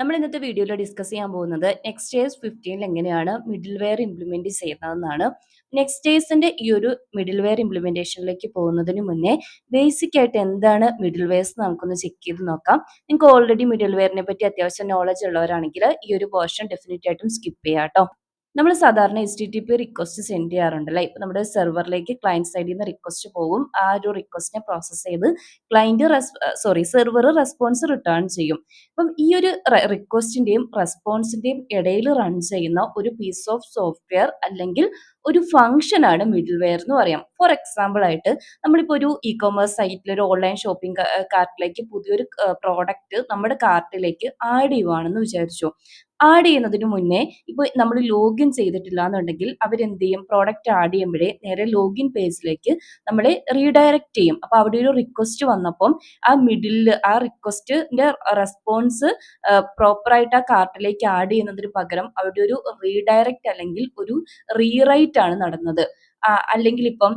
നമ്മൾ ഇന്നത്തെ വീഡിയോയിൽ ഡിസ്കസ് ചെയ്യാൻ പോകുന്നത് നെക്സ്റ്റ് 15 എങ്ങനെയാണ് മിഡിൽ വെയർ ഇംപ്ലിമെന്റ് ചെയ്യുന്നതെന്നാണ്. നെക്സ്റ്റ് ഈ ഒരു മിഡിൽ വെയർ ഇംപ്ലിമെന്റേഷനിലേക്ക് പോകുന്നതിന് മുന്നേ ബേസിക് ആയിട്ട് എന്താണ് മിഡിൽ വെയർസ് നമുക്കൊന്ന് ചെക്ക് ചെയ്ത് നോക്കാം. നിങ്ങൾക്ക് ഓൾറെഡി മിഡിൽ വെയറിനെ പറ്റി അത്യാവശ്യം നോളജ് ഉള്ളവരാണെങ്കിൽ ഈ ഒരു പോർഷൻ ഡെഫിനറ്റ് ആയിട്ടും സ്കിപ്പ് ചെയ്യാം കേട്ടോ. നമ്മൾ സാധാരണ HTTP റിക്വസ്റ്റ് സെൻഡ് ചെയ്യാറുണ്ടല്ലേ. ഇപ്പൊ നമ്മുടെ സെർവറിലേക്ക് ക്ലയന്റ് സൈഡിൽ നിന്ന് റിക്വസ്റ്റ് പോകും. ആ ഒരു റിക്വസ്റ്റിനെ പ്രോസസ് ചെയ്ത് സെർവർ റെസ്പോൺസ് റിട്ടേൺ ചെയ്യും. അപ്പം ഈ ഒരു റിക്വസ്റ്റിന്റെയും റെസ്പോൺസിന്റെയും ഇടയിൽ റൺ ചെയ്യുന്ന ഒരു പീസ് ഓഫ് സോഫ്റ്റ്വെയർ അല്ലെങ്കിൽ ഒരു ഫംഗ്ഷൻ ആണ് മിഡിൽ വെയർ എന്ന് പറയാം. ഫോർ എക്സാമ്പിൾ ആയിട്ട് നമ്മളിപ്പോൾ ഒരു ഇ-കൊമേഴ്സ് സൈറ്റിൽ ഒരു ഓൺലൈൻ ഷോപ്പിംഗ് കാർട്ടിലേക്ക് പുതിയൊരു പ്രോഡക്റ്റ് നമ്മുടെ കാർട്ടിലേക്ക് ആഡ് ചെയ്യുവാണെന്ന് വിചാരിച്ചു. ആഡ് ചെയ്യുന്നതിന് മുന്നേ ഇപ്പോൾ നമ്മൾ ലോഗിൻ ചെയ്തിട്ടില്ല എന്നുണ്ടെങ്കിൽ അവരെന്ത് ചെയ്യും, പ്രോഡക്റ്റ് ആഡ് ചെയ്യുമ്പോഴേ നേരെ ലോഗിൻ പേജിലേക്ക് നമ്മളെ റീഡയറക്റ്റ് ചെയ്യും. അപ്പൊ അവിടെ ഒരു റിക്വസ്റ്റ് വന്നപ്പം ആ മിഡിൽ ആ റിക്വസ്റ്റിന്റെ റെസ്പോൺസ് പ്രോപ്പറായിട്ട് ആ കാർട്ടിലേക്ക് ആഡ് ചെയ്യുന്നതിന് പകരം അവിടെ ഒരു റീഡയറക്റ്റ് അല്ലെങ്കിൽ ഒരു റീറൈറ്റ് ആണ് നടന്നത്. അല്ലെങ്കിൽ ഇപ്പം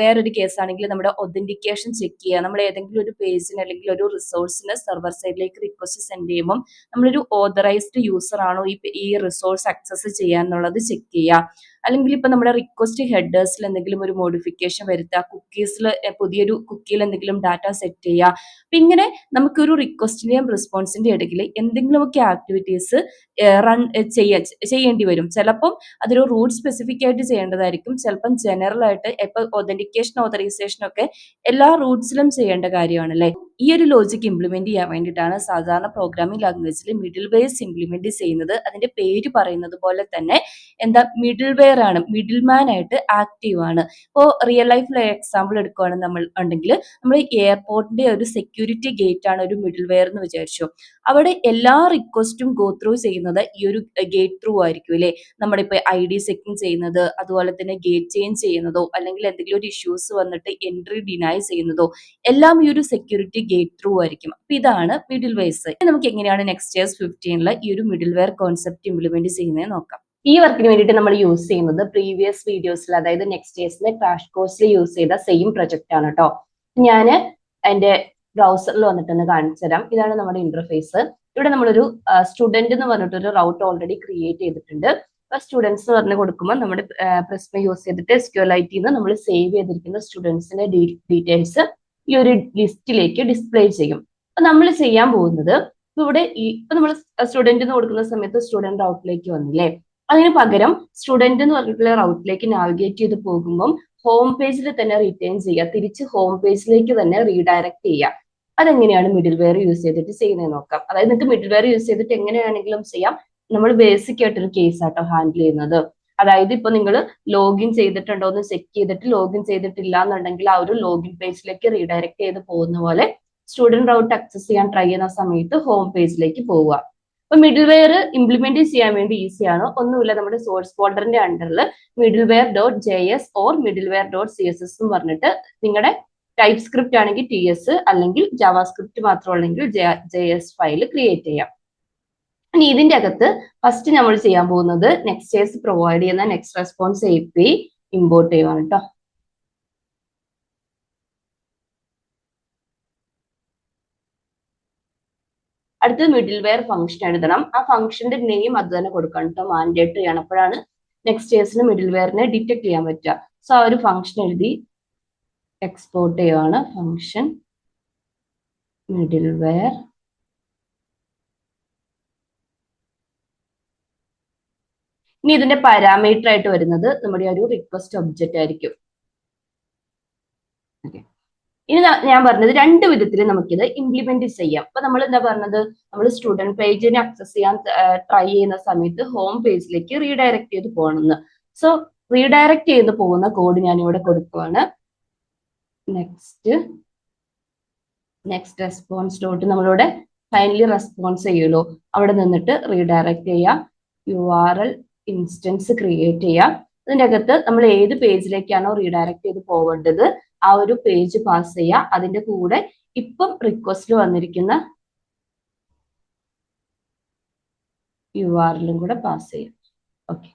വേറൊരു കേസ് ആണെങ്കിൽ നമ്മുടെ ഒതന്റിക്കേഷൻ ചെക്ക് ചെയ്യുക. നമ്മൾ ഏതെങ്കിലും ഒരു പേജിന് അല്ലെങ്കിൽ ഒരു റിസോഴ്സിന് സെർവർ സൈഡിലേക്ക് റിക്വസ്റ്റ് സെൻഡ് ചെയ്യുമ്പോൾ നമ്മളൊരു ഓതറൈസ്ഡ് യൂസർ ആണോ ഈ റിസോഴ്സ് ആക്സസ് ചെയ്യാന്നുള്ളത് ചെക്ക് ചെയ്യുക. അല്ലെങ്കിൽ ഇപ്പൊ നമ്മുടെ റിക്വസ്റ്റ് ഹെഡേഴ്സിൽ എന്തെങ്കിലും ഒരു മോഡിഫിക്കേഷൻ വരുത്തുക, കുക്കീസിൽ പുതിയൊരു കുക്കിയിൽ എന്തെങ്കിലും ഡാറ്റ സെറ്റ് ചെയ്യുക. അപ്പൊ ഇങ്ങനെ നമുക്കൊരു റിക്വസ്റ്റിന്റെയും റെസ്പോൺസിന്റെയും ഇടയിൽ എന്തെങ്കിലുമൊക്കെ ആക്ടിവിറ്റീസ് റൺ ചെയ്യേണ്ടി വരും. ചിലപ്പം അതൊരു റൂട്ട് സ്പെസിഫിക് ആയിട്ട് ചെയ്യേണ്ടതായിരിക്കും, ചിലപ്പം ജനറൽ ആയിട്ട് ഇപ്പൊ ഒതന്റിക്കേഷൻ ഓതറൈസേഷൻ ഒക്കെ എല്ലാ റൂട്ട്സിലും ചെയ്യേണ്ട കാര്യമാണ് അല്ലേ. ഈ ഒരു ലോജിക് ഇംപ്ലിമെന്റ് ചെയ്യാൻ വേണ്ടിയിട്ടാണ് സാധാരണ പ്രോഗ്രാമിംഗ് ലാംഗ്വേജിൽ മിഡിൽ വെയർസ് ഇംപ്ലിമെന്റ് ചെയ്യുന്നത്. അതിന്റെ പേര് പറയുന്നത് പോലെ തന്നെ മിഡിൽ വെയർ ആണ്, മിഡിൽ മാൻ ആയിട്ട് ആക്റ്റീവ് ആണ്. ഇപ്പോൾ റിയൽ ലൈഫിലെ എക്സാമ്പിൾ എടുക്കുകയാണെങ്കിൽ നമ്മൾ എയർപോർട്ടിന്റെ ഒരു സെക്യൂരിറ്റി ഗേറ്റ് ആണ് ഒരു മിഡിൽ വെയർ എന്ന് വിചാരിച്ചു. അവിടെ എല്ലാ റിക്വസ്റ്റും ഗോ ത്രൂ ചെയ്യുന്നത് ഈ ഒരു ഗേറ്റ് ത്രൂ ആയിരിക്കും അല്ലേ. നമ്മളിപ്പോൾ ID ചെക്കിങ് ചെയ്യുന്നത്, അതുപോലെ തന്നെ ഗേറ്റ് ചേഞ്ച് ചെയ്യുന്നതോ അല്ലെങ്കിൽ എന്തെങ്കിലും ഒരു ഇഷ്യൂസ് വന്നിട്ട് എൻട്രി ഡിനൈ ചെയ്യുന്നതോ എല്ലാം ഈ ഒരു സെക്യൂരിറ്റി ഗേറ്റ് ത്രൂ ആയിരിക്കും. അപ്പൊ ഇതാണ് മിഡിൽ വെയർസ്. നമുക്ക് എങ്ങനെയാണ് നെക്സ്റ്റ് ഈ ഒരു മിഡിൽ വെയർ കോൺസെപ്റ്റ് ഇംപ്ലിമെന്റ് ചെയ്യുന്നത് നോക്കാം. ഈ വർക്കിന് വേണ്ടിയിട്ട് നമ്മൾ യൂസ് ചെയ്യുന്നത് പ്രീവിയസ് വീഡിയോസിൽ, അതായത് നെക്സ്റ്റ് ക്രാഷ് കോഴ്സിൽ യൂസ് ചെയ്ത സെയിം പ്രൊജക്റ്റ് ആണ് കേട്ടോ. ഞാൻ എന്റെ ബ്രൗസറിൽ വന്നിട്ടൊന്ന് കാണിച്ചു തരാം. ഇതാണ് നമ്മുടെ ഇന്റർഫേസ്. ഇവിടെ നമ്മളൊരു സ്റ്റുഡന്റ് എന്ന് പറഞ്ഞിട്ടൊരു റൗട്ട് ഓൾറെഡി ക്രിയേറ്റ് ചെയ്തിട്ടുണ്ട്. അപ്പൊ സ്റ്റുഡൻസ് പറഞ്ഞു കൊടുക്കുമ്പോൾ നമ്മുടെ പ്രിസ്മ യൂസ് ചെയ്തിട്ട് SQLite നമ്മൾ സേവ് ചെയ്തിരിക്കുന്ന സ്റ്റുഡൻസിന്റെ ഡീറ്റെയിൽസ് ഈ ഒരു ലിസ്റ്റിലേക്ക് ഡിസ്പ്ലേ ചെയ്യും. അപ്പൊ നമ്മൾ ചെയ്യാൻ പോകുന്നത് ഇവിടെ ഇപ്പൊ നമ്മൾ സ്റ്റുഡന്റ് എന്ന് കൊടുക്കുന്ന സമയത്ത് സ്റ്റുഡന്റ് റൗട്ടിലേക്ക് വന്നില്ലേ. അതിന് പകരം സ്റ്റുഡന്റ് എന്ന് പറഞ്ഞിട്ടുള്ള റൗട്ടിലേക്ക് നാവിഗേറ്റ് ചെയ്ത് പോകുമ്പോൾ ഹോം പേജിൽ തന്നെ റിട്ടേൺ ചെയ്യുക, തിരിച്ച് ഹോം പേജിലേക്ക് തന്നെ റീഡയറക്ട് ചെയ്യുക. അതെങ്ങനെയാണ് മിഡിൽ വെയർ യൂസ് ചെയ്തിട്ട് ചെയ്യുന്നത് നോക്കാം. അതായത് നിങ്ങൾക്ക് മിഡിൽ വെയർ യൂസ് ചെയ്തിട്ട് എങ്ങനെയാണെങ്കിലും ചെയ്യാം. നമ്മൾ ബേസിക് ആയിട്ടൊരു കേസ് ആട്ടോ ഹാൻഡിൽ ചെയ്യുന്നത്. അതായത് ഇപ്പൊ നിങ്ങൾ ലോഗിൻ ചെയ്തിട്ടുണ്ടോ എന്ന് ചെക്ക് ചെയ്തിട്ട് ലോഗിൻ ചെയ്തിട്ടില്ല എന്നുണ്ടെങ്കിൽ ആ ഒരു ലോഗിൻ പേജിലേക്ക് റീഡയറക്ട് ചെയ്ത് പോകുന്ന പോലെ സ്റ്റുഡന്റ് റൗട്ട് ആക്സസ് ചെയ്യാൻ ട്രൈ ചെയ്യുന്ന സമയത്ത് ഹോം പേജിലേക്ക് പോവുക. അപ്പൊ മിഡിൽ വെയർ ഇംപ്ലിമെന്റ് ചെയ്യാൻ വേണ്ടി ഈസിയാണ്. ഒന്നുമില്ല, നമ്മുടെ സോഴ്സ് ഫോൾഡറിന്റെ അണ്ടറിൽ middleware.js ഓർ middleware.css എന്ന് പറഞ്ഞിട്ട് നിങ്ങളുടെ ടൈപ്പ് സ്ക്രിപ്റ്റ് ആണെങ്കിൽ TS അല്ലെങ്കിൽ ജാവാസ്ക്രിപ്റ്റ് മാത്രമുള്ളെങ്കിൽ JS ഫയൽ ക്രിയേറ്റ് ചെയ്യാം. ഇനി ഇതിന്റെ അകത്ത് ഫസ്റ്റ് നമ്മൾ ചെയ്യാൻ പോകുന്നത് നെക്സ്റ്റ് പ്രൊവൈഡ് ചെയ്യുന്ന നെക്സ്റ്റ് റെസ്പോൺസ് API ഇമ്പോർട്ട് ചെയ്യുവാണ് കേട്ടോ. അടുത്തത് മിഡിൽ വെയർ ഫംഗ്ഷൻ എഴുതണം. ആ ഫംഗ്ഷന്റെ നെയിം അത് തന്നെ കൊടുക്കണം കേട്ടോ, മാൻഡേറ്ററി ആണ്. അപ്പോഴാണ് നെക്സ്റ്റ് മിഡിൽ വെയറിനെ ഡിറ്റക്ട് ചെയ്യാൻ പറ്റുക. സോ ആ ഒരു ഫംഗ്ഷൻ എഴുതി എക്സ്പോർട്ട് ചെയ്യുവാണ്. ഫംഗ്ഷൻ മിഡിൽ വെയർ ഇനി ഇതിന്റെ പാരാമീറ്റർ ആയിട്ട് വരുന്നത് നമ്മുടെ ഒരു റിക്വസ്റ്റ് ഒബ്ജക്റ്റ് ആയിരിക്കും. ഇനി ഞാൻ പറഞ്ഞത് രണ്ട് വിധത്തിൽ നമുക്കിത് ഇംപ്ലിമെന്റ് ചെയ്യാം. അപ്പൊ നമ്മൾ എന്താ പറഞ്ഞത്, നമ്മൾ സ്റ്റുഡന്റ് പേജിനെ ആക്സസ് ചെയ്യാൻ ട്രൈ ചെയ്യുന്ന സമയത്ത് ഹോം പേജിലേക്ക് റീഡയറക്ട് ചെയ്ത് പോകണമെന്ന്. സോ റീഡയറക്ട് ചെയ്ത് പോകുന്ന കോഡ് ഞാൻ ഇവിടെ കൊടുക്കുവാണ്. നെക്സ്റ്റ് റെസ്പോൺസ് ഡോട്ട് നമ്മളിവിടെ ഫൈനലി റെസ്പോൺസ് ചെയ്യുമല്ലോ, അവിടെ നിന്നിട്ട് റീഡയറക്ട് ചെയ്യാം. URL ഇൻസ്റ്റൻസ് ക്രിയേറ്റ് ചെയ്യാം. അതിൻ്റെ അകത്ത് നമ്മൾ ഏത് പേജിലേക്കാണോ റീഡയറക്ട് ചെയ്ത് പോകേണ്ടത് ആ ഒരു പേജ് പാസ് ചെയ്യുക. അതിന്റെ കൂടെ ഇപ്പം റിക്വസ്റ്റിൽ വന്നിരിക്കുന്ന URL കൂടെ പാസ് ചെയ്യാം. ഓക്കെ,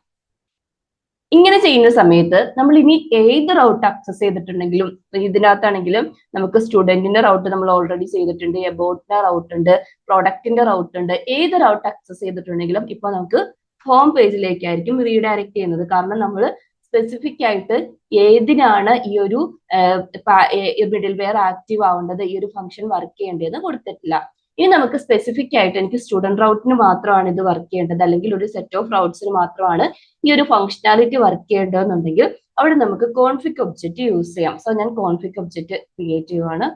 ഇങ്ങനെ ചെയ്യുന്ന സമയത്ത് നമ്മൾ ഇനി ഏത് റൗട്ട് ആക്സസ് ചെയ്തിട്ടുണ്ടെങ്കിലും, ഇതിനകത്താണെങ്കിലും നമുക്ക് സ്റ്റുഡന്റിന്റെ റൗട്ട് നമ്മൾ ഓൾറെഡി ചെയ്തിട്ടുണ്ട്, എബൌട്ടിന്റെ റൗട്ട് ഉണ്ട്, പ്രൊഡക്റ്റിന്റെ റൗട്ട് ഉണ്ട്. ഏത് റൗട്ട് ആക്സസ് ചെയ്തിട്ടുണ്ടെങ്കിലും ഇപ്പൊ നമുക്ക് ഹോം പേജിലേക്കായിരിക്കും റീഡയറക്ട് ചെയ്യുന്നത്. കാരണം നമ്മൾ സ്പെസിഫിക് ആയിട്ട് ഏതിനാണ് ഈ ഒരു മിഡിൽ വെയർ ആക്റ്റീവ് ആവേണ്ടത്, ഈ ഒരു ഫംഗ്ഷൻ വർക്ക് ചെയ്യേണ്ടതെന്ന് കൊടുത്തിട്ടില്ല. ഇനി നമുക്ക് സ്പെസിഫിക് ആയിട്ട് എനിക്ക് സ്റ്റുഡന്റ് റൗട്ടിന് മാത്രമാണ് ഇത് വർക്ക് ചെയ്യേണ്ടത്, അല്ലെങ്കിൽ ഒരു സെറ്റ് ഓഫ് റൗട്ട്സിന് മാത്രമാണ് ഈ ഒരു ഫംഗ്ഷനാലിറ്റി വർക്ക് ചെയ്യേണ്ടതെന്നുണ്ടെങ്കിൽ അവിടെ നമുക്ക് കോൺഫിഗ് ഒബ്ജക്റ്റ് യൂസ് ചെയ്യാം. സോ ഞാൻ കോൺഫിഗ് ഒബ്ജക്റ്റ് ക്രിയേറ്റ് ചെയ്യുവാണ്.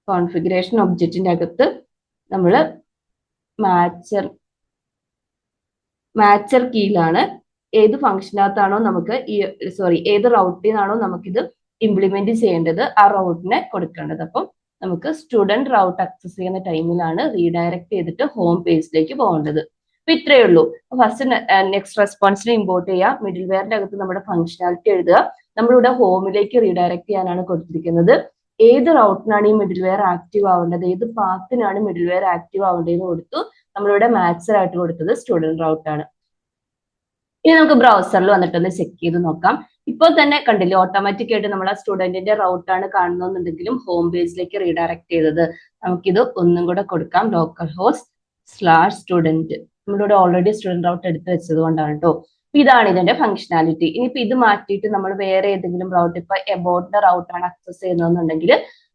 കോൺഫിഗറേഷൻ ഒബ്ജക്റ്റിന്റെ അകത്ത് നമ്മൾ മാച്ചർ കീയിലാണ് ഏത് ഫംഗ്ഷനകത്താണോ നമുക്ക് ഏത് റൗട്ടിൽ നിന്നാണോ നമുക്കിത് ഇംപ്ലിമെന്റ് ചെയ്യേണ്ടത് ആ റൗട്ടിനെ കൊടുക്കേണ്ടത്. അപ്പം നമുക്ക് സ്റ്റുഡന്റ് റൗട്ട് ആക്സസ് ചെയ്യുന്ന ടൈമിലാണ് റീഡയറക്ട് ചെയ്തിട്ട് ഹോം പേജിലേക്ക് പോകേണ്ടത്. അപ്പൊ ഇത്രയേ ഉള്ളൂ. ഫസ്റ്റ് നെക്സ്റ്റ് റെസ്പോൺസിനെ ഇമ്പോർട്ട് ചെയ്യുക, മിഡിൽ വെയറിന്റെ അകത്ത് നമ്മുടെ ഫംഗ്ഷനാലിറ്റി എഴുതുക. നമ്മളിവിടെ ഹോമിലേക്ക് റീഡയറക്ട് ചെയ്യാനാണ് കൊടുത്തിരിക്കുന്നത്. ഏത് റൗട്ടിനാണ് ഈ മിഡിൽ വെയർ ആക്റ്റീവ് ആവേണ്ടത്, ഏത് പാത്തിനാണ് മിഡിൽ വെയർ ആക്റ്റീവ് ആവേണ്ടതെന്ന് കൊടുത്തു. നമ്മളിവിടെ മാച്ചർ ആയിട്ട് കൊടുത്തത് സ്റ്റുഡന്റ് റൗട്ടാണ്. ഇനി നമുക്ക് ബ്രൗസറിൽ വന്നിട്ടൊന്ന് ചെക്ക് ചെയ്ത് നോക്കാം. ഇപ്പോൾ തന്നെ കണ്ടില്ലേ, ഓട്ടോമാറ്റിക് ആയിട്ട് നമ്മൾ ആ സ്റ്റുഡന്റിന്റെ റൗട്ടാണ് കാണുന്നുണ്ടെങ്കിലും ഹോം പേജിലേക്ക് റീഡയറക്ട് ചെയ്തത്. നമുക്കിത് ഒന്നും കൂടെ കൊടുക്കാം, localhost/student. നമ്മളിവിടെ ഓൾറെഡി സ്റ്റുഡന്റ് റൗട്ട് എടുത്ത് വെച്ചത് കൊണ്ടാണ് കേട്ടോ. ഇതാണ് ഇതിന്റെ ഫംഗ്ഷനാലിറ്റി. ഇനിയിപ്പോ ഇത് മാറ്റിയിട്ട് നമ്മൾ വേറെ ഏതെങ്കിലും റൗട്ട്, ഇപ്പൊ എബൌട്ടിന്റെ റൗട്ടാണ് ആക്സസ് ചെയ്യുന്നതെന്നുണ്ടെങ്കിൽ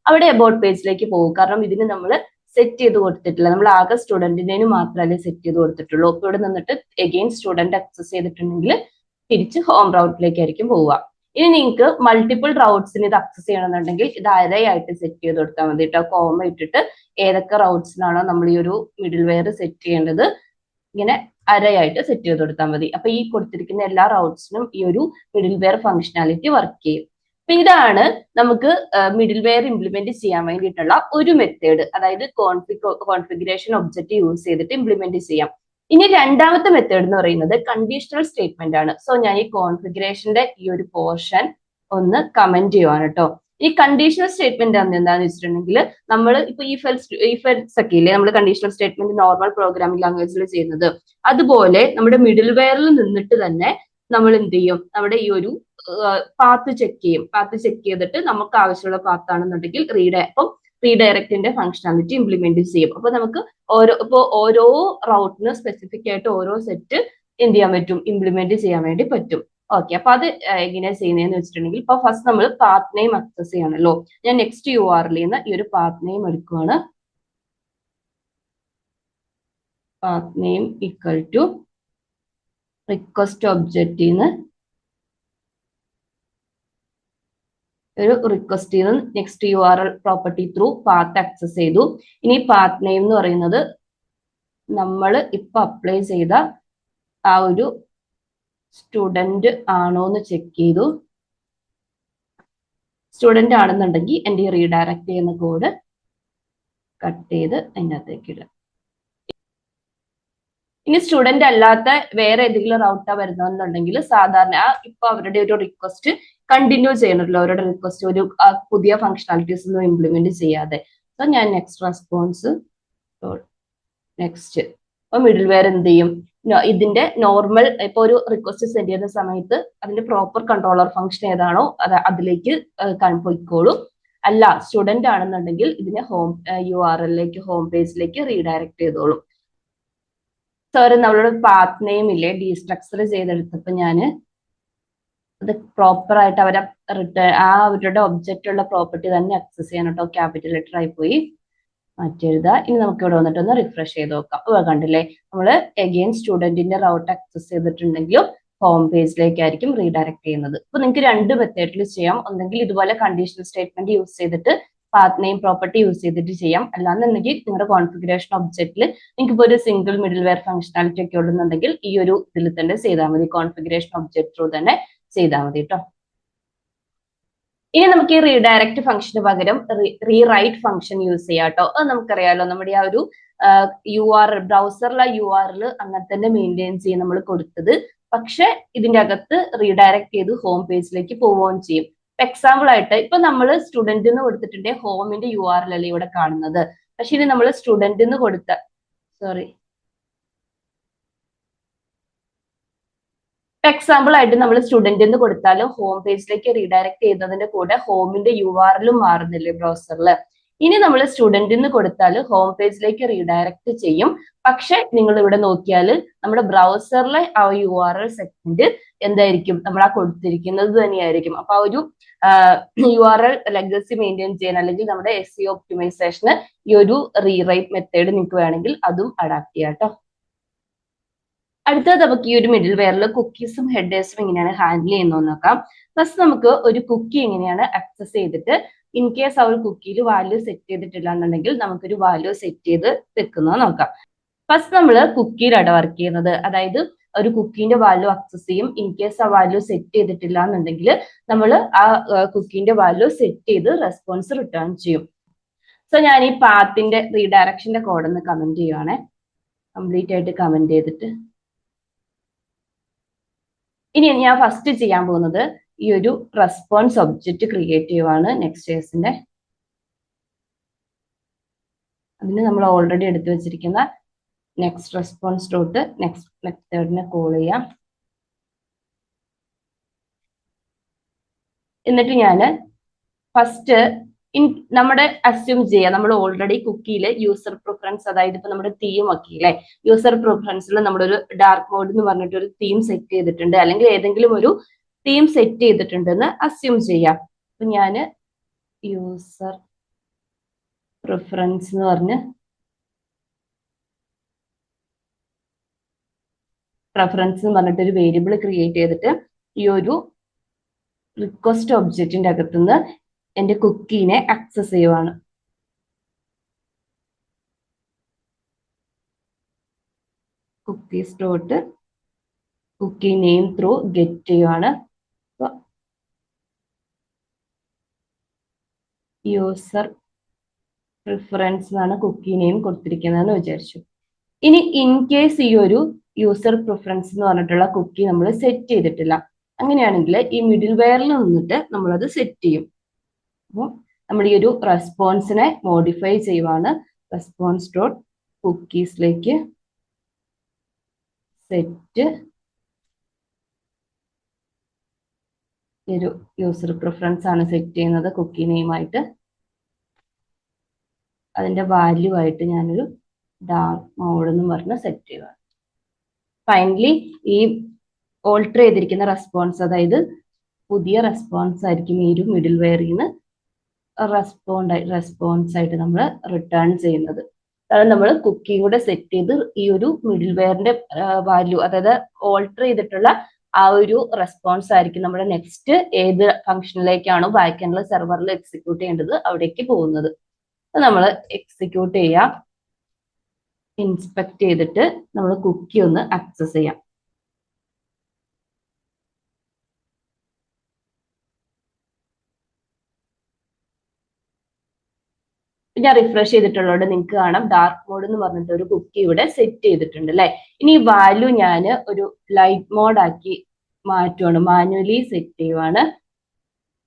അവിടെ എബൌട്ട് പേജിലേക്ക് പോകും. കാരണം ഇതിന് നമ്മൾ സെറ്റ് ചെയ്ത് കൊടുത്തിട്ടില്ല, നമ്മൾ ആകെ സ്റ്റുഡന്റിനേന് മാത്രമല്ലേ സെറ്റ് ചെയ്ത് കൊടുത്തിട്ടുള്ളൂ. അപ്പൊ ഇവിടെ നിന്നിട്ട് എഗെയിൻ സ്റ്റുഡന്റ് ആക്സസ് ചെയ്തിട്ടുണ്ടെങ്കിൽ തിരിച്ച് ഹോം റൗട്ടിലേക്കായിരിക്കും പോവുക. ഇനി നിങ്ങൾക്ക് മൾട്ടിപ്പിൾ റൗട്ട്സിന് ഇത് ആക്സസ് ചെയ്യണമെന്നുണ്ടെങ്കിൽ ഇത് അരയായിട്ട് സെറ്റ് ചെയ്ത് കൊടുത്താൽ മതി കേട്ടോ. കോമ ഇട്ടിട്ട് ഏതൊക്കെ റൗട്ട്സിനാണോ നമ്മൾ ഈ ഒരു മിഡിൽ വെയർ സെറ്റ് ചെയ്യേണ്ടത് ഇങ്ങനെ അരയായിട്ട് സെറ്റ് ചെയ്ത് കൊടുത്താൽ മതി. അപ്പൊ ഈ കൊടുത്തിരിക്കുന്ന എല്ലാ റൗട്ട്സിനും ഈ ഒരു മിഡിൽ വെയർ ഫംഗ്ഷനാലിറ്റി വർക്ക് ചെയ്യും. അപ്പൊ ഇതാണ് നമുക്ക് മിഡിൽ വെയർ ഇംപ്ലിമെന്റ് ചെയ്യാൻ വേണ്ടിയിട്ടുള്ള ഒരു മെത്തേഡ്, അതായത് കോൺഫിഗറേഷൻ ഒബ്ജക്റ്റ് യൂസ് ചെയ്തിട്ട് ഇംപ്ലിമെന്റ് ചെയ്യാം. ഇനി രണ്ടാമത്തെ മെത്തേഡ് എന്ന് പറയുന്നത് കണ്ടീഷണൽ സ്റ്റേറ്റ്മെന്റ് ആണ്. സോ ഞാൻ ഈ കോൺഫിഗറേഷന്റെ ഈ ഒരു പോർഷൻ ഒന്ന് കമന്റ് ചെയ്യുവാണ് കേട്ടോ. ഈ കണ്ടീഷണൽ സ്റ്റേറ്റ്മെന്റ് എന്താണെന്ന് വെച്ചിട്ടുണ്ടെങ്കിൽ നമ്മൾ ഇപ്പൊ ഈ എൽസ് ഒക്കെ ഇല്ലേ, നമ്മൾ കണ്ടീഷണൽ സ്റ്റേറ്റ്മെന്റ് നോർമൽ പ്രോഗ്രാമിംഗ് ലാംഗ്വേജിൽ ചെയ്യുന്നത്, അതുപോലെ നമ്മുടെ മിഡിൽ വെയറിൽ നിന്നിട്ട് തന്നെ നമ്മൾ എന്ത് ചെയ്യും, നമ്മുടെ ഈ ഒരു പാത്ത് ചെക്ക് ചെയ്യും. പാത്ത് ചെക്ക് ചെയ്തിട്ട് നമുക്ക് ആവശ്യമുള്ള പാത്ത് ആണെന്നുണ്ടെങ്കിൽ റീഡയറക്റ്റിന്റെ ഫംഗ്ഷനാലിറ്റി ഇംപ്ലിമെന്റ് ചെയ്യും. അപ്പൊ നമുക്ക് ഓരോ റൗട്ടിന് സ്പെസിഫിക് ആയിട്ട് ഓരോ സെറ്റ് എന്ത് ചെയ്യാൻ പറ്റും, ഇംപ്ലിമെന്റ് ചെയ്യാൻ വേണ്ടി പറ്റും. ഓക്കെ, അപ്പൊ അത് എങ്ങനെയാ ചെയ്യുന്നതെന്ന് വെച്ചിട്ടുണ്ടെങ്കിൽ ഇപ്പൊ ഫസ്റ്റ് നമ്മൾ പാത്ത് നെയിം ആക്സസ് ചെയ്യണല്ലോ. ഞാൻ നെക്സ്റ്റ് URL നിന്ന് ഈ ഒരു പാത്ത് നെയിം എടുക്കുവാണ്. Path name equal to request ഒബ്ജക്റ്റിൽ നിന്ന് ഒരു റിക്വസ്റ്റ് ചെയ്ത് next URL property through path access ചെയ്തു. ഇനി പാത്ത് നെയിം എന്ന് പറയുന്നത് നമ്മൾ ഇപ്പൊ അപ്ലൈ ചെയ്ത ആ ഒരു സ്റ്റുഡന്റ് ആണോ എന്ന് ചെക്ക് ചെയ്തു. സ്റ്റുഡന്റ് ആണെന്നുണ്ടെങ്കിൽ എൻ്റെ റീഡയറക്ട് ചെയ്യുന്ന കോഡ് കട്ട് ചെയ്ത് അതിനകത്തേക്ക് ഇടുക. ഇനി സ്റ്റുഡന്റ് അല്ലാത്ത വേറെ ഏതെങ്കിലും റൗട്ടാ വരുന്നതെന്നുണ്ടെങ്കിൽ സാധാരണ ഇപ്പൊ അവരുടെ ഒരു റിക്വസ്റ്റ് കണ്ടിന്യൂ ചെയ്യണമല്ലോ, അവരുടെ റിക്വസ്റ്റ് ഒരു പുതിയ ഫംഗ്ഷനാലിറ്റീസ് ഒന്നും ഇംപ്ലിമെന്റ് ചെയ്യാതെ. സോ ഞാൻ നെക്സ്റ്റ് റെസ്പോൺസ് നെക്സ്റ്റ്. അപ്പൊ മിഡിൽ വെയർ എന്ത് ചെയ്യും, ഇതിന്റെ നോർമൽ ഇപ്പൊ ഒരു റിക്വസ്റ്റ് സെൻഡ് ചെയ്യുന്ന സമയത്ത് അതിന്റെ പ്രോപ്പർ കൺട്രോളർ ഫംഗ്ഷൻ ഏതാണോ അതിലേക്ക് പോയിക്കോളും. അല്ല സ്റ്റുഡന്റ് ആണെന്നുണ്ടെങ്കിൽ ഇതിനെ URL-ലേക്ക് ഹോം പേജിലേക്ക് റീഡയറക്ട് ചെയ്തോളും. സോറി, നമ്മളോട് പാത്ത് നെയിം ഇല്ലേ ഡീസ്ട്രക്ചർ ചെയ്തെടുത്തപ്പോ ഞാൻ അത് പ്രോപ്പർ ആയിട്ട് അവരുടെ ഒബ്ജക്റ്റ് ഉള്ള പ്രോപ്പർട്ടി തന്നെ ആക്സസ് ചെയ്യാൻ കേട്ടോ. ക്യാപിറ്റൽ ലെറ്റർ ആയി പോയി, മാറ്റി എഴുതുക. ഇനി നമുക്ക് ഇവിടെ വന്നിട്ട് ഒന്ന് റിഫ്രഷ് ചെയ്ത് നോക്കാം. കണ്ടില്ലേ, നമ്മൾ എഗെയിൻ സ്റ്റുഡന്റിന്റെ റൗട്ട് ആക്സസ് ചെയ്തിട്ടുണ്ടെങ്കിലും ഹോം പേജിലേക്കായിരിക്കും റീഡയറക്ട് ചെയ്യുന്നത്. അപ്പൊ നിങ്ങൾക്ക് രണ്ട് മെത്തേഡിൽ ചെയ്യാം. ഒന്നെങ്കിൽ ഇതുപോലെ കണ്ടീഷണൽ സ്റ്റേറ്റ്മെന്റ് യൂസ് ചെയ്തിട്ട് പാത്ത് നെയിം പ്രോപ്പർട്ടി യൂസ് ചെയ്തിട്ട് ചെയ്യാം. അല്ലാന്നുണ്ടെങ്കിൽ നിങ്ങളുടെ കോൺഫിഗറേഷൻ ഒബ്ജക്റ്റിൽ നിങ്ങൾക്ക് ഇപ്പോൾ ഒരു സിംഗിൾ മിഡിൽ വെയർ ഫംഗ്ഷനാലിറ്റി ഒക്കെ ഉണ്ടെന്നുണ്ടെങ്കിൽ ഈ ഒരു ഇതിൽ തന്നെ ചെയ്താൽ മതി, കോൺഫിഗറേഷൻ ഒബ്ജക്റ്റ് ത്രൂ തന്നെ ചെയ്താൽ മതി കേട്ടോ. ഇനി നമുക്ക് ഈ റീഡയറക്ട് ഫംഗ്ഷന് പകരം റീറൈറ്റ് ഫംഗ്ഷൻ യൂസ് ചെയ്യാം കേട്ടോ. അത് നമുക്കറിയാലോ, നമ്മുടെ ആ ഒരു ബ്രൗസറിലെ URL അങ്ങനെ തന്നെ മെയിൻറ്റെയിൻ ചെയ്യും നമ്മൾ കൊടുത്തത്. പക്ഷെ ഇതിന്റെ അകത്ത് റീഡയറക്ട് ചെയ്ത് ഹോം പേജിലേക്ക് പോവുകയും ചെയ്യും. എക്സാമ്പിൾ ആയിട്ട് ഇപ്പൊ നമ്മൾ സ്റ്റുഡന്റ് എന്ന് കൊടുത്തിട്ടുണ്ട്, ഹോമിന്റെ URL അല്ലേ ഇവിടെ കാണുന്നത്. പക്ഷെ ഇനി നമ്മൾ സ്റ്റുഡന്റ് എന്ന് കൊടുത്ത എക്സാമ്പിൾ ആയിട്ട് നമ്മൾ സ്റ്റുഡന്റ് എന്ന് കൊടുത്താലും ഹോം പേജിലേക്ക് റീഡയറക്ട് ചെയ്യുന്നതിന്റെ കൂടെ ഹോമിന്റെ URL മാറുന്നില്ലേ ബ്രൗസറിൽ. ഇനി നമ്മൾ സ്റ്റുഡന്റ് എന്ന് കൊടുത്താൽ ഹോം പേജിലേക്ക് റീഡയറക്ട് ചെയ്യും. പക്ഷെ നിങ്ങൾ ഇവിടെ നോക്കിയാൽ നമ്മുടെ ബ്രൗസറിലെ ആ URL സെഗ്മെന്റ് എന്തായിരിക്കും, നമ്മൾ ആ കൊടുത്തിരിക്കുന്നത് തന്നെയായിരിക്കും. അപ്പൊ ആ ഒരു URL ലെഗസി മെയിൻറ്റെയിൻ ചെയ്യാൻ അല്ലെങ്കിൽ നമ്മുടെ SEO ഒപ്റ്റിമൈസേഷന് ഈ ഒരു റീറൈറ്റ് മെത്തേഡ് നിങ്ങൾക്ക് വേണമെങ്കിൽ അതും അഡാപ്റ്റ് ചെയ്യാം കേട്ടോ. അടുത്തത് നമുക്ക് ഈ ഒരു മിഡിൽ വെയറിൽ കുക്കീസും ഹെഡേഴ്സും എങ്ങനെയാണ് ഹാൻഡിൽ ചെയ്യുന്നത് നോക്കാം. ഫസ്റ്റ് നമുക്ക് ഒരു കുക്കി എങ്ങനെയാണ് ആക്സസ് ചെയ്തിട്ട് ഇൻ കേസ് ആ ഒരു കുക്കിയിൽ വാല്യൂ സെറ്റ് ചെയ്തിട്ടില്ല എന്നുണ്ടെങ്കിൽ നമുക്കൊരു വാല്യൂ സെറ്റ് ചെയ്ത് വെക്കുന്നത് നോക്കാം. ഫസ്റ്റ് നമ്മൾ കുക്കിയിലാണ് വർക്ക് ചെയ്യുന്നത്. അതായത് ഒരു കുക്കീന്റെ വാല്യൂ ആക്സസ് ചെയ്യും. ഇൻ കേസ് ആ വാല്യൂ സെറ്റ് ചെയ്തിട്ടില്ല എന്നുണ്ടെങ്കിൽ നമ്മൾ ആ കുക്കീന്റെ വാല്യൂ സെറ്റ് ചെയ്ത് റെസ്പോൺസ് റിട്ടേൺ ചെയ്യും. സോ ഞാൻ ഈ പാത്തിന്റെ റീഡയറക്ഷന്റെ കോഡ് ഒന്ന് കമന്റ് ചെയ്യുവാണേ, കംപ്ലീറ്റ് ആയിട്ട് കമന്റ് ചെയ്തിട്ട്. ഇനി ഞാൻ ഫസ്റ്റ് ചെയ്യാൻ പോകുന്നത് ഈ ഒരു റെസ്പോൺസ് ഒബ്ജക്റ്റ് ക്രിയേറ്റ് ചെയ്യുവാണ് നെക്സ്റ്റ്.js-ന്റെ. അതിന് നമ്മൾ ഓൾറെഡി എടുത്തു വെച്ചിരിക്കുന്ന നെക്സ്റ്റ് റെസ്പോൺസ് ഡോട്ട് നെക്സ്റ്റ് മെത്തേഡിനെ കോൾ ചെയ്യാം. എന്നിട്ട് ഞാൻ ഫസ്റ്റ് നമ്മുടെ അസ്യൂം ചെയ്യാം, നമ്മൾ ഓൾറെഡി കുക്കിയിൽ യൂസർ പ്രിഫറൻസ്, അതായത് ഇപ്പൊ നമ്മുടെ തീം ഒക്കെ ഇല്ലേ, യൂസർ പ്രിഫറൻസിൽ നമ്മുടെ ഒരു ഡാർക്ക് മോഡ് എന്ന് പറഞ്ഞിട്ട് ഒരു തീം സെറ്റ് ചെയ്തിട്ടുണ്ട്, അല്ലെങ്കിൽ ഏതെങ്കിലും ഒരു തീം സെറ്റ് ചെയ്തിട്ടുണ്ടെന്ന് അസ്യൂം ചെയ്യാം. അപ്പൊ ഞാൻ യൂസർ പ്രിഫറൻസ് എന്ന് പറഞ്ഞ് പ്രിഫറൻസ് എന്ന് പറഞ്ഞിട്ട് ഒരു വേരിയബിൾ ക്രിയേറ്റ് ചെയ്തിട്ട് ഈ ഒരു റിക്വസ്റ്റ് ഒബ്ജക്റ്റിന്റെ അകത്തുനിന്ന് എന്റെ കുക്കീനെ ആക്സസ് ചെയ്യുവാണ്. Cookies dot cookie name through get ചെയ്യുവാണ്. യൂസർ പ്രിഫറൻസ് എന്നാണ് കുക്കി നെയിം കൊടുത്തിരിക്കുന്നതെന്ന് വിചാരിച്ചു. ഇനി ഇൻ കേസ് ഈ ഒരു യൂസർ പ്രിഫറൻസ് എന്ന് പറഞ്ഞിട്ടുള്ള കുക്കി നമ്മൾ സെറ്റ് ചെയ്തിട്ടില്ല, അങ്ങനെയാണെങ്കിൽ ഈ മിഡിൽ വെയറിൽ നിന്നിട്ട് നമ്മളത് സെറ്റ് ചെയ്യും. അപ്പോൾ നമ്മൾ ഈ ഒരു റെസ്പോൺസിനെ മോഡിഫൈ ചെയ്യുവാണ്. റെസ്പോൺസ് ഡോട്ട് കുക്കീസിലേക്ക് സെറ്റ് ഒരു യൂസർ പ്രിഫറൻസ് ആണ് സെറ്റ് ചെയ്യുന്നത് കുക്കി നെയിമായിട്ട്. അതിന്റെ വാല്യൂ ആയിട്ട് ഞാനൊരു ഡാർക്ക് മോഡ് എന്ന് പറഞ്ഞ് സെറ്റ് ചെയ്യുക. ഫൈനലി ഈ ഓൾട്ടർ ചെയ്തിരിക്കുന്ന റെസ്പോൺസ്, അതായത് പുതിയ റെസ്പോൺസ് ആയിരിക്കും ഈ ഒരു മിഡിൽ വെയറിൽ നിന്ന് റെസ്പോൺസ് ആയിട്ട് നമ്മൾ റിട്ടേൺ ചെയ്യുന്നത്. അതായത് നമ്മൾ കുക്കി കൂടെ സെറ്റ് ചെയ്ത് ഈ ഒരു മിഡിൽ വെയറിന്റെ വാല്യൂ, അതായത് ഓൾട്ടർ ചെയ്തിട്ടുള്ള ആ ഒരു റെസ്പോൺസ് ആയിരിക്കും നമ്മുടെ നെക്സ്റ്റ് ഏത് ഫംഗ്ഷനിലേക്കാണോ ബാക്ക് സെർവറിൽ എക്സിക്യൂട്ട് ചെയ്യേണ്ടത് അവിടേക്ക് പോകുന്നത്. നമ്മൾ എക്സിക്യൂട്ട് ചെയ്യാം. ഇൻസ്പെക്ട് ചെയ്തിട്ട് നമ്മൾ കുക്കി ഒന്ന് ആക്സസ് ചെയ്യാം. ഞാൻ റിഫ്രഷ് ചെയ്തിട്ടുള്ളത് നിങ്ങൾക്ക് കാണാം, ഡാർക്ക് മോഡ് എന്ന് പറഞ്ഞിട്ട് ഒരു കുക്കി ഇവിടെ സെറ്റ് ചെയ്തിട്ടുണ്ട് അല്ലെ. ഇനി വാല്യൂ ഞാൻ ഒരു ലൈറ്റ് മോഡ് ആക്കി മാറ്റുവാണ്, മാനുവലി സെറ്റ് ചെയ്യുവാണ്.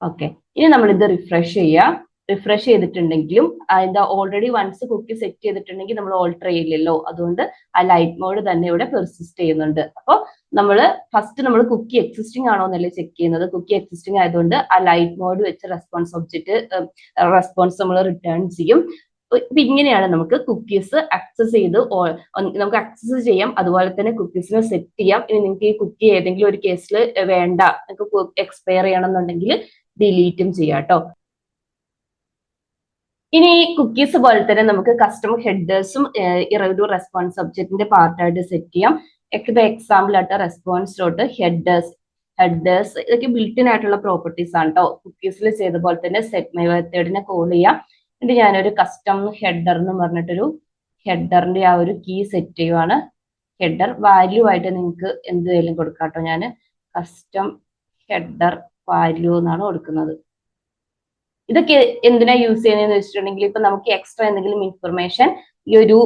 ഓക്കെ, ഇനി നമ്മൾ ഇത് റിഫ്രഷ് ചെയ്യാം. റിഫ്രഷ് ചെയ്തിട്ടുണ്ടെങ്കിലും അതിന്റെ ഓൾറെഡി വൺസ് കുക്കി സെറ്റ് ചെയ്തിട്ടുണ്ടെങ്കിൽ നമ്മൾ ഓൾട്ടർ ചെയ്യില്ലല്ലോ, അതുകൊണ്ട് ആ ലൈറ്റ് മോഡ് തന്നെ ഇവിടെ പെർസിസ്റ്റ് ചെയ്യുന്നുണ്ട്. അപ്പോൾ നമ്മൾ ഫസ്റ്റ് നമ്മൾ കുക്കി എക്സിസ്റ്റിംഗ് ആണോ എന്നല്ലേ ചെക്ക് ചെയ്യുന്നത്. കുക്കി എക്സിസ്റ്റിംഗ് ആയതുകൊണ്ട് ആ ലൈറ്റ് മോഡ് വെച്ച് റെസ്പോൺസ് ഒബ്ജക്റ്റ് റെസ്പോൺസ് നമ്മൾ റിട്ടേൺ ചെയ്യും. ഇപ്പൊ ഇങ്ങനെയാണ് നമുക്ക് കുക്കീസ് ആക്സസ് ചെയ്ത് നമുക്ക് ആക്സസ് ചെയ്യാം, അതുപോലെ തന്നെ കുക്കീസിനെ സെറ്റ് ചെയ്യാം. ഇനി നിങ്ങൾക്ക് ഈ കുക്കി ഏതെങ്കിലും ഒരു കേസിൽ വേണ്ട, നിങ്ങൾക്ക് എക്സ്പയർ ചെയ്യണമെന്നുണ്ടെങ്കിൽ ഡിലീറ്റും ചെയ്യാം കേട്ടോ. ഇനി കുക്കീസ് പോലെ തന്നെ നമുക്ക് കസ്റ്റം ഹെഡേഴ്സും ഒരു റെസ്പോൺസ് ഒബ്ജക്റ്റിന്റെ പാർട്ടായിട്ട് സെറ്റ് ചെയ്യാം. ഇപ്പൊ എക്സാമ്പിൾ ആയിട്ട് റെസ്പോൺസ് ഡോട്ട് ഹെഡേഴ്സ് ഇതൊക്കെ ബിൽറ്റ് ഇൻ ആയിട്ടുള്ള പ്രോപ്പർട്ടീസ് ആണ് കേട്ടോ. കുക്കീസിൽ ചെയ്ത പോലെ തന്നെ സെറ്റ് മെത്തേഡിനെ കോൾ ചെയ്യാം. എന്നിട്ട് ഞാനൊരു കസ്റ്റം ഹെഡർ എന്ന് പറഞ്ഞിട്ടൊരു ഹെഡറിന്റെ ആ ഒരു കീ സെറ്റ് ചെയ്യുവാണ്. ഹെഡർ വാല്യൂ ആയിട്ട് നിങ്ങൾക്ക് എന്തെങ്കിലും കൊടുക്കാം കേട്ടോ. ഞാൻ കസ്റ്റം ഹെഡർ വാല്യൂ എന്നാണ് കൊടുക്കുന്നത്. ഇതൊക്കെ എന്തിനാ യൂസ് ചെയ്യുന്നതെന്ന് വെച്ചിട്ടുണ്ടെങ്കിൽ ഇപ്പൊ നമുക്ക് എക്സ്ട്രാ എന്തെങ്കിലും ഇൻഫർമേഷൻ ഈ ഒരു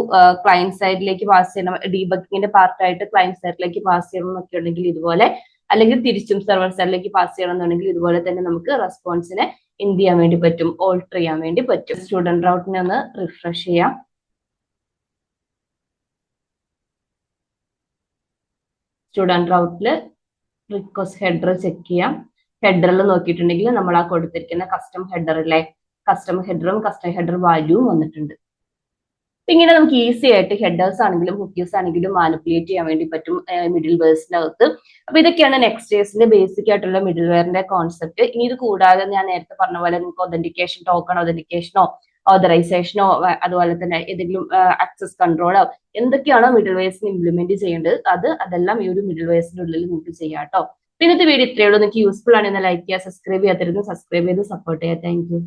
ക്ലയന്റ് സൈഡിലേക്ക് പാസ് ചെയ്യണം, ഡീബഗിങ്ങിന്റെ പാർട്ടായിട്ട് ക്ലയന്റ് സൈഡിലേക്ക് പാസ് ചെയ്യണം എന്നൊക്കെ ഉണ്ടെങ്കിൽ ഇതുപോലെ അല്ലെങ്കിൽ തിരിച്ചും സെർവർ സൈഡിലേക്ക് പാസ് ചെയ്യണമെന്നുണ്ടെങ്കിൽ ഇതുപോലെ തന്നെ നമുക്ക് റെസ്പോൺസിനെ എന്ത് ചെയ്യാൻ വേണ്ടി പറ്റും, ഓൾട്ടർ ചെയ്യാൻ വേണ്ടി പറ്റും. സ്റ്റുഡന്റ് റൗട്ടിനെ ഒന്ന് റിഫ്രഷ് ചെയ്യാം. സ്റ്റുഡന്റ് റൗട്ടിൽ റിക്വസ്റ്റ് ഹെഡർ ചെക്ക് ചെയ്യാം. ഹെഡറിൽ നോക്കിയിട്ടുണ്ടെങ്കിൽ നമ്മൾ ആ കൊടുത്തിരിക്കുന്ന കസ്റ്റം ഹെഡറിലെ കസ്റ്റം ഹെഡറും കസ്റ്റം ഹെഡർ വാല്യൂവും വന്നിട്ടുണ്ട്. ഇങ്ങനെ നമുക്ക് ഈസി ആയിട്ട് ഹെഡേഴ്സ് ആണെങ്കിലും കുക്കീസ് ആണെങ്കിലും മാനിപ്പുലേറ്റ് ചെയ്യാൻ വേണ്ടി പറ്റും മിഡിൽ വെയർസിന്റെ അകത്ത്. അപ്പൊ ഇതൊക്കെയാണ് നെക്സ്റ്റ്.js ബേസിക് ആയിട്ടുള്ള മിഡിൽ വെയറിന്റെ കോൺസെപ്റ്റ്. ഇനി ഇത് കൂടാതെ ഞാൻ നേരത്തെ പറഞ്ഞ പോലെ നിങ്ങൾക്ക് ഒതന്റിക്കേഷൻ, ടോക്കൺ ഒതന്റിക്കേഷനോ ഓതറൈസേഷനോ അതുപോലെ തന്നെ ഏതെങ്കിലും ആക്സസ് കൺട്രോളോ എന്തൊക്കെയാണോ മിഡിൽ വെയർസിന് ഇംപ്ലിമെന്റ് ചെയ്യേണ്ടത് അതെല്ലാം ഈ ഒരു മിഡിൽ വെയർസിന്റെ ഉള്ളിൽ നിങ്ങൾക്ക് ചെയ്യാം കേട്ടോ. ഇന്നത്തെ വീഡിയോ ഇത്രയേ ഉള്ളൂ. നിങ്ങൾക്ക് യൂസ്ഫുൾ ആണെന്ന് ലൈക്ക് ചെയ്യുക, സബ്സ്ക്രൈബ് ചെയ്യാത്തിരുന്ന് സബ്സ്ക്രൈബ് ചെയ്ത് സപ്പോർട്ട് ചെയ്യുക. Thank you.